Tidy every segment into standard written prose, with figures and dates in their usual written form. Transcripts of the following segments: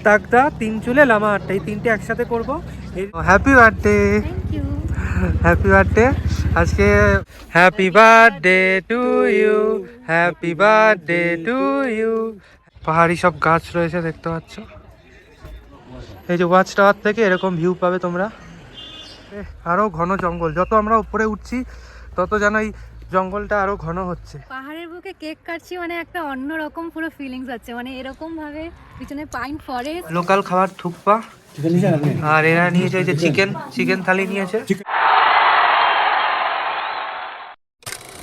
তাগদা, তিন চুলে, লামা আটটা, এই তিনটে একসাথে করবো। Happy birthday, happy birthday. আজকে happy birthday to you, happy birthday to you. পাহাড়ি সব গাছ রয়েছে দেখতে পাচ্ছ। এই যে ওয়াচ টাওয়ার থেকে এরকম ভিউ পাবে তোমরা। আরো ঘন জঙ্গল, যত আমরা উপরে উঠছি তত যেন এই জঙ্গলটা আরো ঘন হচ্ছে। পাহাড়ের বুকে কেক কাটছি মানে একটা অন্যরকম পুরো ফিলিংস আছে, মানে এরকম ভাবে পিছনে পাইন ফরেস্ট। লোকাল খাবার থুকপা, আর এরা নিয়েছে এই যে চিকেন থালি নিয়েছে।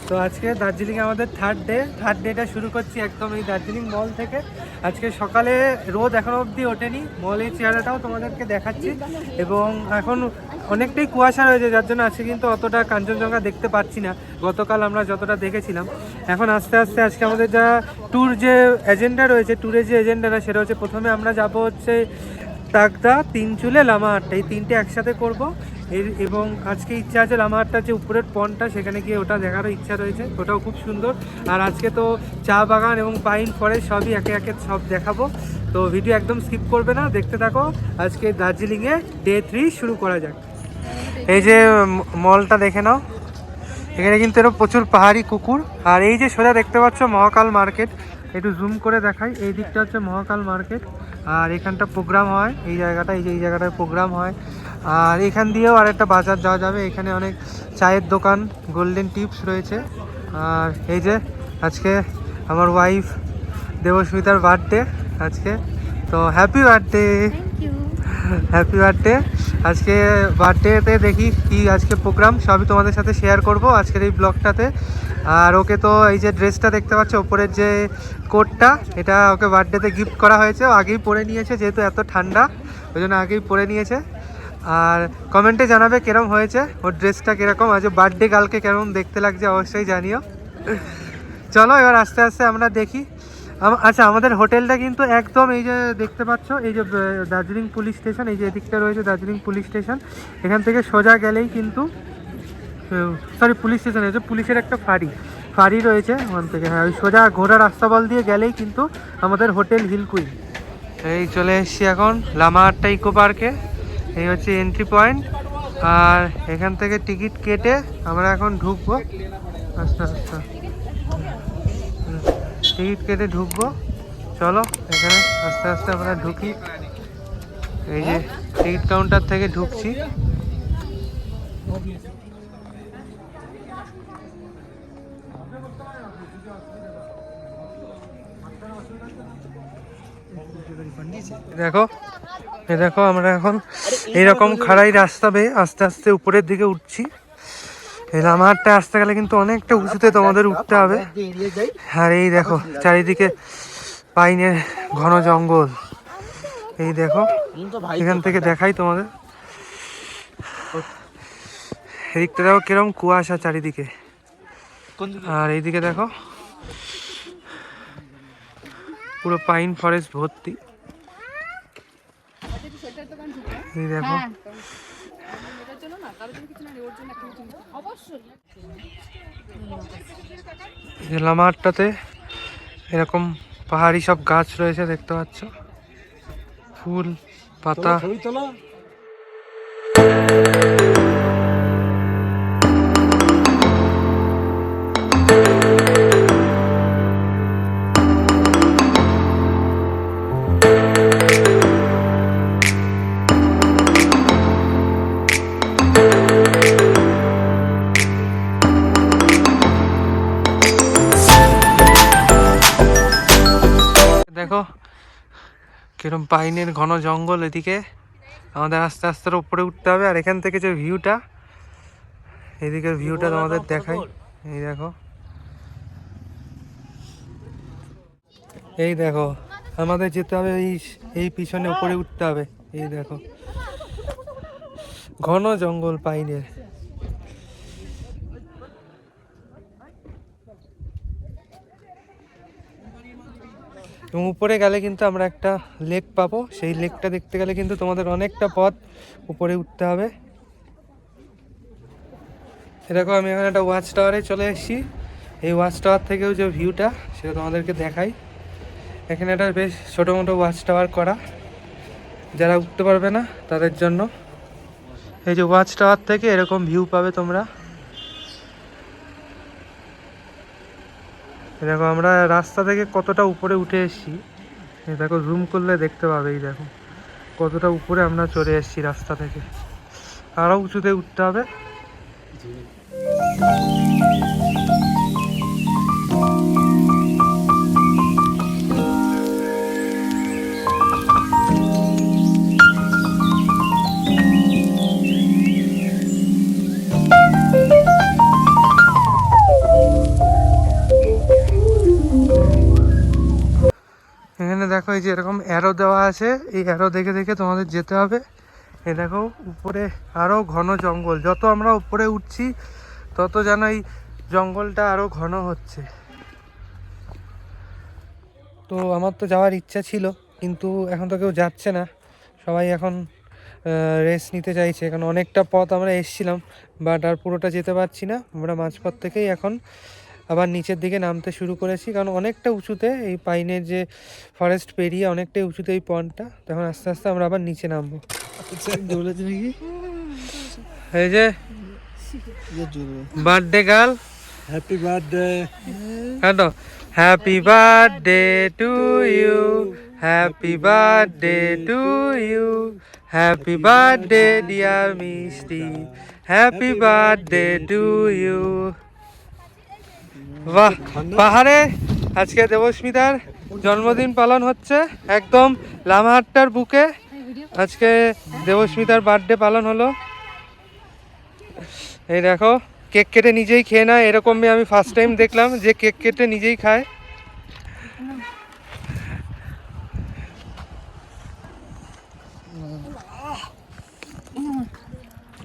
তো আজকে দার্জিলিং আমাদের থার্ড ডেটা শুরু করছি একদম এই দার্জিলিং মল থেকে। আজকে সকালে রোদ এখনো অবধি ওঠেনি, মলের চেহারাটাও তোমাদেরকে দেখাচ্ছি। এবং এখন অনেকটাই কুয়াশা রয়েছে, যার জন্য আজকে কিন্তু অতটা কাঞ্চনজঙ্ঘা দেখতে পাচ্ছি না গতকাল আমরা যতটা দেখেছিলাম। এখন আস্তে আস্তে আজকে আমাদের যা ট্যুরের যে এজেন্ডাটা সেটা হচ্ছে, প্রথমে আমরা যাব হচ্ছে তাগদা, তিন চুলে, লামা আটটা, এই তিনটে একসাথে করব। এবং আজকে ইচ্ছা আছে লামা আটটার যে উপরের পনটা সেখানে গিয়ে ওটা দেখারও ইচ্ছা রয়েছে, ওটাও খুব সুন্দর। আর আজকে তো চা বাগান এবং পাইন ফরেস্ট সবই একে একে সব দেখাবো, তো ভিডিও একদম স্কিপ করবে না, দেখতে থাকো। আজকে দার্জিলিংয়ে ডে 3 শুরু করা যাক। এই যে মলটা দেখে নাও, এখানে কিন্তু এরকম প্রচুর পাহাড়ি কুকুর। আর এই যে সোজা দেখতে পাচ্ছ মহাকাল মার্কেট, একটু জুম করে দেখাই, এই দিকটা হচ্ছে মহাকাল মার্কেট। আর এখানটা প্রোগ্রাম হয়, এই জায়গাটা, এই জায়গাটায় প্রোগ্রাম হয়। আর এখান দিয়েও আরেকটা বাজার যাওয়া যাবে, এখানে অনেক চায়ের দোকান, গোল্ডেন টিপস রয়েছে। আর এই যে আজকে আমার ওয়াইফ দেবস্মিতার বার্থডে আজকে, তো হ্যাপি বার্থডে, হ্যাপি বার্থডে। আজকে বার্থডেতে দেখি কি আজকে প্রোগ্রাম, সবই তোমাদের সাথে শেয়ার করব আজকের এই ব্লগটাতে। আর ওকে তো এই যে ড্রেসটা দেখতে পাচ্ছ, ওপরের যে কোটটা, এটা ওকে বার্থডেতে গিফট করা হয়েছে, ও আগেই পরে নিয়েছে, যেহেতু এত ঠান্ডা ওই জন্য আগেই পরে নিয়েছে। আর কমেন্টে জানাবে কিরম হয়েছে ওর ড্রেসটা, কীরকম আজ বার্থডে কালকে কেমন দেখতে লাগছে অবশ্যই জানিও। চলো এবার আস্তে আস্তে আমরা দেখি। আচ্ছা, আমাদের হোটেলটা কিন্তু একদম এই যে দেখতে পাচ্ছ, এই যে দার্জিলিং পুলিশ স্টেশন, এই যে এদিকটা রয়েছে দার্জিলিং পুলিশ স্টেশন, এখান থেকে সোজা গেলেই কিন্তু, সরি পুলিশ স্টেশন হয়েছে, পুলিশের একটা ফাঁড়ি রয়েছে ওখান থেকে, হ্যাঁ ওই সোজা ঘোড়া রাস্তা বল দিয়ে গেলেই কিন্তু আমাদের হোটেল হিল কুইন। এই চলে এসছি এখন লামা আটটা ইকো পার্কে, এই হচ্ছে এন্ট্রি পয়েন্ট। আর এখান থেকে টিকিট কেটে আমরা এখন ঢুকবো, আচ্ছা টিকিট কেটে ঢুকবো। চলো এখানে আস্তে আস্তে আমরা ঢুকি, এই যে টিকিট কাউন্টার থেকে ঢুকছি। দেখো আমরা এখন এইরকম খাড়াই রাস্তা বেয়ে আস্তে আস্তে উপরের দিকে উঠছি। এই লামারটা আসতে গেলে কিন্তু অনেকটা উঁচুতে তোমাদের উঠতে হবে। আর এই দেখো চারিদিকে পাইনের ঘন জঙ্গল, এই দেখো এখান থেকে দেখাই তোমাদের, এদিকটা দেখো কিরম কুয়াশা চারিদিকে। আর এইদিকে দেখো পুরো পাইন ফরেস্ট ভর্তি, এই দেখো। লামারটাতে এরকম পাহাড়ি সব গাছ রয়েছে দেখতে পাচ্ছ, ফুল পাতা। দেখো কিরম পাইনের ঘন জঙ্গল, এদিকে আমাদের আস্তে আস্তে উপরে উঠতে হবে। আর এখান থেকে যে ভিউটা, এদিকের ভিউটা তোমাদের দেখাই, এই দেখো, এই দেখো আমাদের যেতে হবে এই পিছনে উপরে উঠতে হবে, এই দেখো ঘন জঙ্গল পাইনের। এবং উপরে গেলে কিন্তু আমরা একটা লেক পাবো, সেই লেকটা দেখতে গেলে কিন্তু তোমাদের অনেকটা পথ উপরে উঠতে হবে। এরকম আমি এখানে একটা ওয়াচ টাওয়ারে চলে এসেছি, এই ওয়াচ টাওয়ার থেকেও যে ভিউটা সেটা তোমাদেরকে দেখাই। এখানে একটা বেশ ছোটো মোটো ওয়াচ টাওয়ার করা, যারা উঠতে পারবে না তাদের জন্য। এই যে ওয়াচ টাওয়ার থেকে এরকম ভিউ পাবে তোমরা। দেখো আমরা রাস্তা থেকে কতটা উপরে উঠে এসেছি, এই দেখো জুম করলে দেখতে পাবে। এই দেখো কতটা উপরে আমরা চলে এসেছি রাস্তা থেকে, আরও উঁচুতে উঠতে হবে। এখানে দেখো এই যে এরকম অ্যারো দেওয়া আছে, এই অ্যারো দেখে দেখে তোমাদের যেতে হবে। এই দেখো উপরে আরও ঘন জঙ্গল, যত আমরা উপরে উঠছি তত যেন এই জঙ্গলটা আরও ঘন হচ্ছে। তো আমার তো যাওয়ার ইচ্ছা ছিল, কিন্তু এখন তো কেউ যাচ্ছে না, সবাই এখন রেস্ট নিতে চাইছে, কারণ অনেকটা পথ আমরা এসেছিলাম, বাট আর পুরোটা যেতে পারছি না। আমরা মাঝপথ থেকেই এখন আবার নিচের দিকে নামতে শুরু করেছি, কারণ অনেকটা উঁচুতে এই পাইনের যে ফরেস্ট পেরিয়ে অনেকটাই উঁচুতে এই পয়েন্টটা। তখন আস্তে আস্তে আমরা আবার নিচে নামবো। এই যে বার্থডে গার্ল, হ্যাপি বার্থডে। হ্যাঁ, happy birthday to you, happy birthday to you, happy birthday dear Mishti, happy birthday to you. বাহ, পাহাড়ে আজকে দেবস্মিতার জন্মদিন পালন হচ্ছে, একদম লামাহাট্টার বুকে আজকে দেবস্মিতার বার্থডে পালন হলো। এই দেখো কেক কেটে নিজেই খেয়ে নেয়, এরকম আমি ফার্স্ট টাইম দেখলাম যে কেক কেটে নিজেই খায়।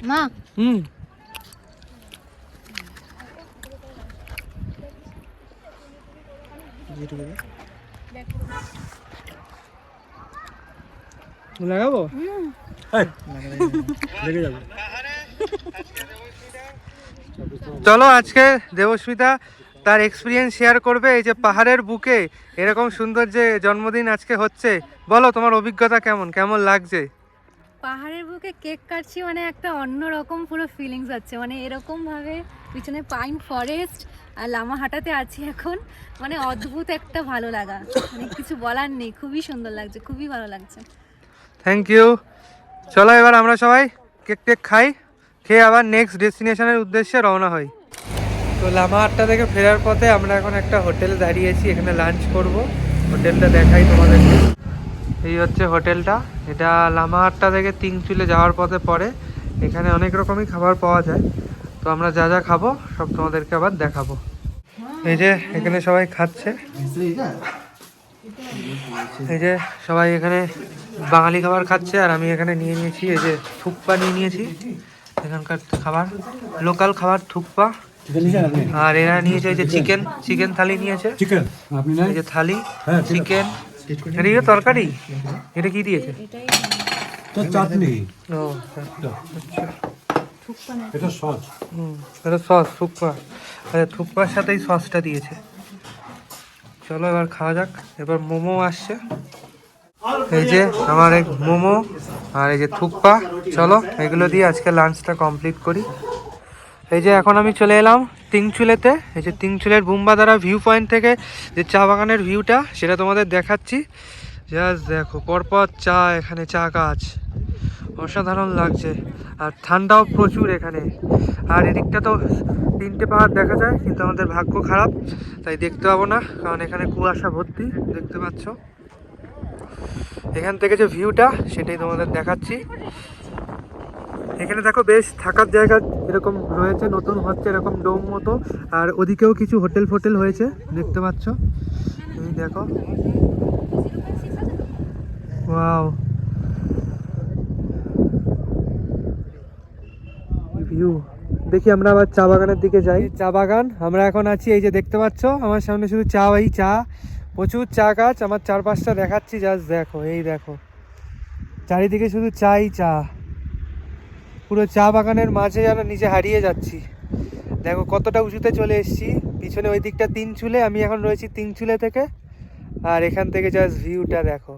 মা লাগাবো, লেগে যাবে। চলো আজকে দেবস্মিতা তার এক্সপিরিয়েন্স শেয়ার করবে। এই যে পাহাড়ের বুকে এরকম সুন্দর যে জন্মদিন আজকে হচ্ছে, বলো তোমার অভিজ্ঞতা কেমন, কেমন লাগছে? পাহাড়ের বুকে কেক কাটছি মানে একটা অন্যরকম পুরো ফিলিংস আছে, মানে এরকম ভাবে পিছনে পাইন ফরেস্ট আর লামাহাটাতে আছি এখন, মানে অদ্ভুত একটা ভালো লাগা, মানে কিছু বলার নেই, খুবই সুন্দর লাগছে, খুবই ভালো লাগছে। Thank you. চলো এবার আমরা সবাই কেক টেক খাই, খেয়ে আবার নেক্সট ডেস্টিনেশনের উদ্দেশ্যে রওনা হই। তো লামাহাট্টা থেকে ফেরার পথে আমরা এখন একটা হোটেলে দাঁড়িয়েছি, এখানে লাঞ্চ করব। হোটেলটা দেখাই তোমাদেরকে। এই হচ্ছে হোটেলটা, এটা লামাহাট্টা থেকে তিনচুলে যাওয়ার পথে পড়ে। এখানে অনেক রকমই খাবার পাওয়া যায়, তো আমরা যা যা খাবো সব তোমাদেরকে আবার দেখাবো। এই যে এখানে সবাই খাচ্ছে, এই যে সবাই এখানে বাঙালি খাবার খাচ্ছে, আর আমি এখানে নিয়ে নিয়েছি এই যে থুকপা নিয়ে নিয়েছি, এখানকার খাবার লোকাল খাবার থুকপা। আর এরা নিয়েছে এই যে চিকেন থালি নিয়েছে, চিকেন আপনি এই যে থালি চিকেন, এটা কি তরকারি, এটা কি দিয়েছে? তো চাটনি, ও এটা সস। এটা সস থুকপা, আচ্ছা থুকপার সাথে এই সসটা দিয়েছে। চলো এবার খাওয়া যাক। এবার মোমো আসছে, এই যে আমার এক মোমো আর এই যে থুকপা। চলো এগুলো দিয়ে আজকে লাঞ্চটা কমপ্লিট করি। এই যে এখন আমি চলে এলাম তিনচুলেতে, এই যে তিনচুলের বুম্বাদারা ভিউ পয়েন্ট থেকে যে চা বাগানের ভিউটা সেটা তোমাদের দেখাচ্ছি। জাস্ট দেখো পরপর চা, এখানে চা গাছ, অসাধারণ লাগছে, আর ঠান্ডাও প্রচুর এখানে। আর এদিকটা তো 3টে পাহাড় দেখা যায়, কিন্তু আমাদের ভাগ্য খারাপ, তাই দেখতে পাবো না, কারণ এখানে কুয়াশা ভর্তি, দেখতে পাচ্ছ। এখান থেকে যে ভিউটা সেটাই তোমাদের দেখাচ্ছি। এখানে দেখো বেশ থাকার জায়গা এরকম রয়েছে, নতুন হচ্ছে এরকম ডোম মতো, আর ওদিকেও কিছু হোটেল ফোটেল হয়েছে, দেখতে পাচ্ছ। এই দেখো, ওয়াও ভিউ। দেখি আমরা আবার চা বাগানের দিকে যাই। চা বাগান আমরা এখন আছি, এই যে দেখতে পাচ্ছ আমার সামনে শুধু চা, এই চা, প্রচুর চা গাছ আমার চারপাশটা দেখাচ্ছি। জাস্ট দেখো, এই দেখো চারিদিকে শুধু চাই চা, পুরো চা বাগানের মাঝে যেন নিচে হারিয়ে যাচ্ছি। দেখো কতটা উঁচুতে চলে এসেছি, পিছনে ওই দিকটা তিনচুলে, আমি এখন রয়েছি তিনচুলে থেকে, আর এখান থেকে জাস্ট ভিউটা দেখো।